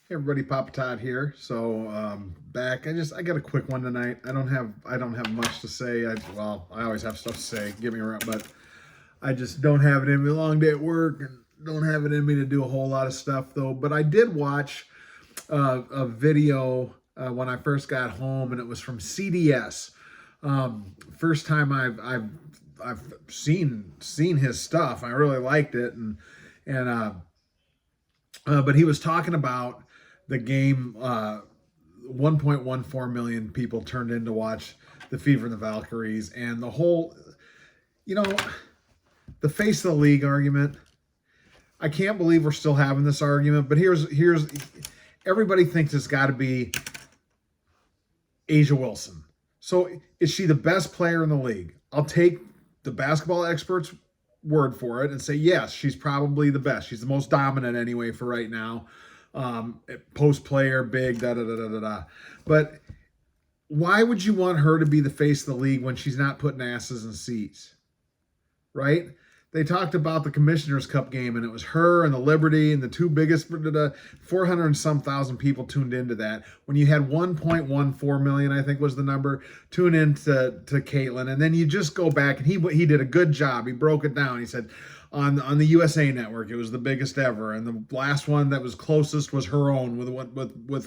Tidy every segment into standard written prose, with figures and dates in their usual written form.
Hey everybody, Papa Todd here. So back. I got a quick one tonight. I don't have much to say. I always have stuff to say. Get me wrong, but I just don't have it in me. A long day at work and don't have it in me to do a whole lot of stuff though. But I did watch a video when I first got home, and it was from CDS. First time I've seen his stuff. I really liked it, and but he was talking about the game. 1.14 million people turned in to watch the Fever and the Valkyries, and the whole, the face of the league argument. I can't believe we're still having this argument, but here's everybody thinks it's got to be A'ja Wilson. So is she the best player in the league? I'll take the basketball experts' word for it and say, yes, she's probably the best. She's the most dominant anyway for right now. Post player, big, da-da-da-da-da-da. But why would you want her to be the face of the league when she's not putting asses in seats? Right? They talked about the Commissioner's Cup game, and it was her and the Liberty and the two biggest, 400 and some thousand people tuned into that. When you had 1.14 million, I think was the number, tune in to Caitlin, and then you just go back, and he did a good job. He broke it down. He said on the USA Network, it was the biggest ever, and the last one that was closest was her own with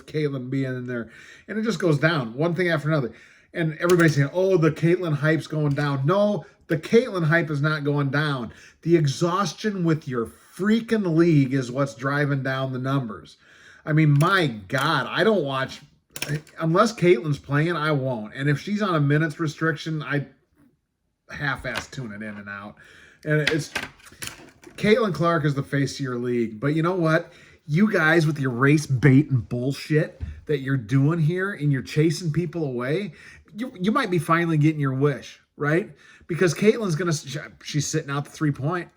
Caitlin being in there, and it just goes down one thing after another. And everybody's saying, oh, the Caitlin hype's going down. No, the Caitlin hype is not going down. The exhaustion with your freaking league is what's driving down the numbers. I mean, my God, I don't watch, unless Caitlin's playing, I won't. And if she's on a minutes restriction, I half-ass tune it in and out. And it's, Caitlin Clark is the face of your league. But you know what? You guys with your race bait and bullshit that you're doing here, and you're chasing people away, you might be finally getting your wish, right? Because Caitlin's she's sitting out the 3-point,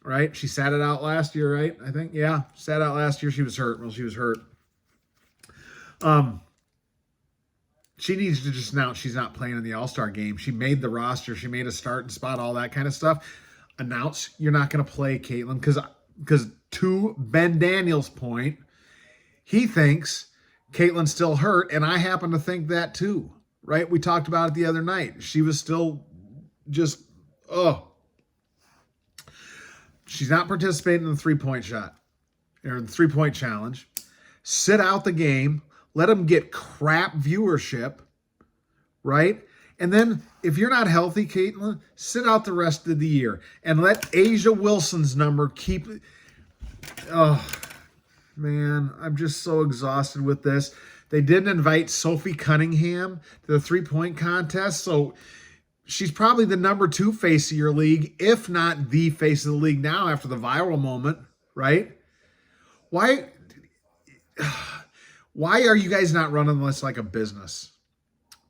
right? She sat it out last year, right? I think, yeah, sat out last year. She was hurt. Well, she was hurt. She needs to just announce she's not playing in the All-Star game. She made the roster. She made a starting spot, all that kind of stuff. Announce you're not going to play, Caitlin, because to Ben Daniels' point, he thinks Caitlin's still hurt, and I happen to think that too, right? We talked about it the other night. She was still just, she's not participating in the 3-point shot or the 3-point challenge. Sit out the game. Let them get crap viewership, right? And then if you're not healthy, Caitlin, sit out the rest of the year and let A'ja Wilson's number keep. Oh, man, I'm just so exhausted with this. They didn't invite Sophie Cunningham to the 3-point contest, so she's probably the number 2 face of your league, if not the face of the league now after the viral moment, right? Why are you guys not running this like a business,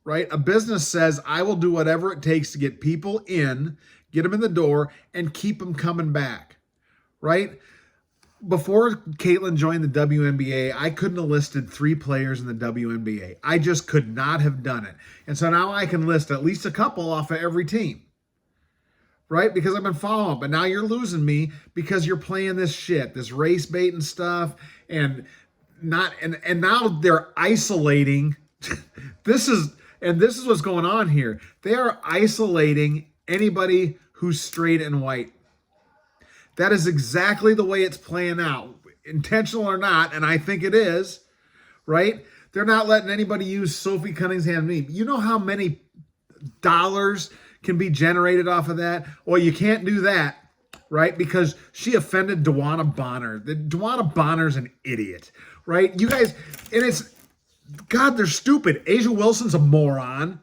right? A business says, I will do whatever it takes to get people in, get them in the door, and keep them coming back, right? Before Caitlin joined the WNBA, I couldn't have listed 3 players in the WNBA. I just could not have done it. And so now I can list at least a couple off of every team, right? Because I've been following. But now you're losing me because you're playing this shit, this race bait and stuff, and now they're isolating. This is what's going on here. They are isolating anybody who's straight and white. That is exactly the way it's playing out, intentional or not, and I think it is, right? They're not letting anybody use Sophie Cunningham's name. You know how many dollars can be generated off of that? Well, you can't do that, right? Because she offended Dewana Bonner. Dewana Bonner's an idiot, right? You guys, and it's, God, they're stupid. A'ja Wilson's a moron.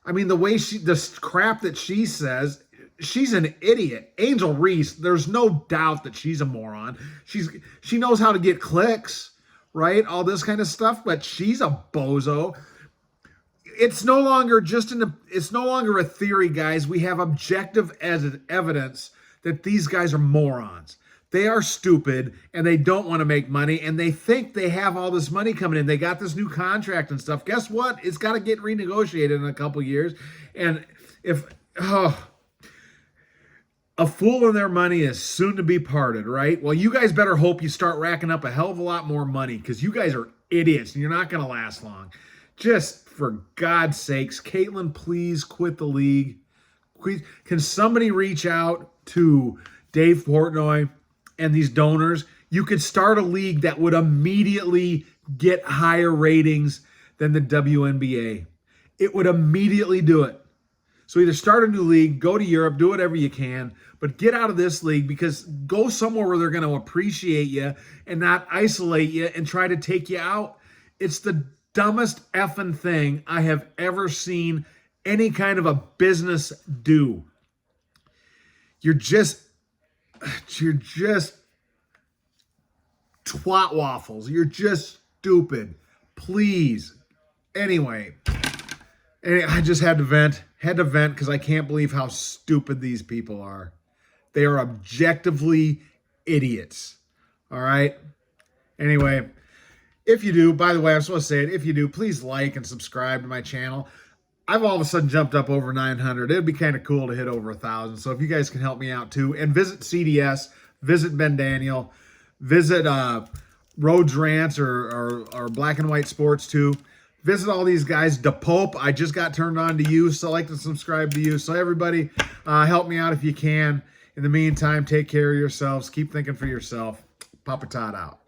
I mean, the crap that she says, she's an idiot. Angel Reese, there's no doubt that she's a moron. She knows how to get clicks, right? All this kind of stuff, but she's a bozo. It's no longer a theory, guys. We have objective evidence that these guys are morons. They are stupid, and they don't want to make money, and they think they have all this money coming in. They got this new contract and stuff. Guess what? It's got to get renegotiated in a couple years. And A fool and their money is soon to be parted, right? Well, you guys better hope you start racking up a hell of a lot more money because you guys are idiots and you're not going to last long. Just for God's sakes, Caitlin, please quit the league. Please, can somebody reach out to Dave Portnoy and these donors? You could start a league that would immediately get higher ratings than the WNBA. It would immediately do it. So either start a new league, go to Europe, do whatever you can, but get out of this league because go somewhere where they're going to appreciate you and not isolate you and try to take you out. It's the dumbest effing thing I have ever seen any kind of a business do. You're just twat waffles. You're just stupid. Please. Anyway, I just had to vent because I can't believe how stupid these people are. They are objectively idiots. All right? Anyway, if you do, by the way, I'm supposed to say it, if you do, please like and subscribe to my channel. I've all of a sudden jumped up over 900. It'd be kind of cool to hit over 1,000. So if you guys can help me out too, and visit CDS, visit Ben Daniel, visit Rhodes Rants or Black and White Sports too. Visit all these guys. Da Pope, I just got turned on to you, so I like to subscribe to you. So everybody, help me out if you can. In the meantime, take care of yourselves. Keep thinking for yourself. Papa Todd out.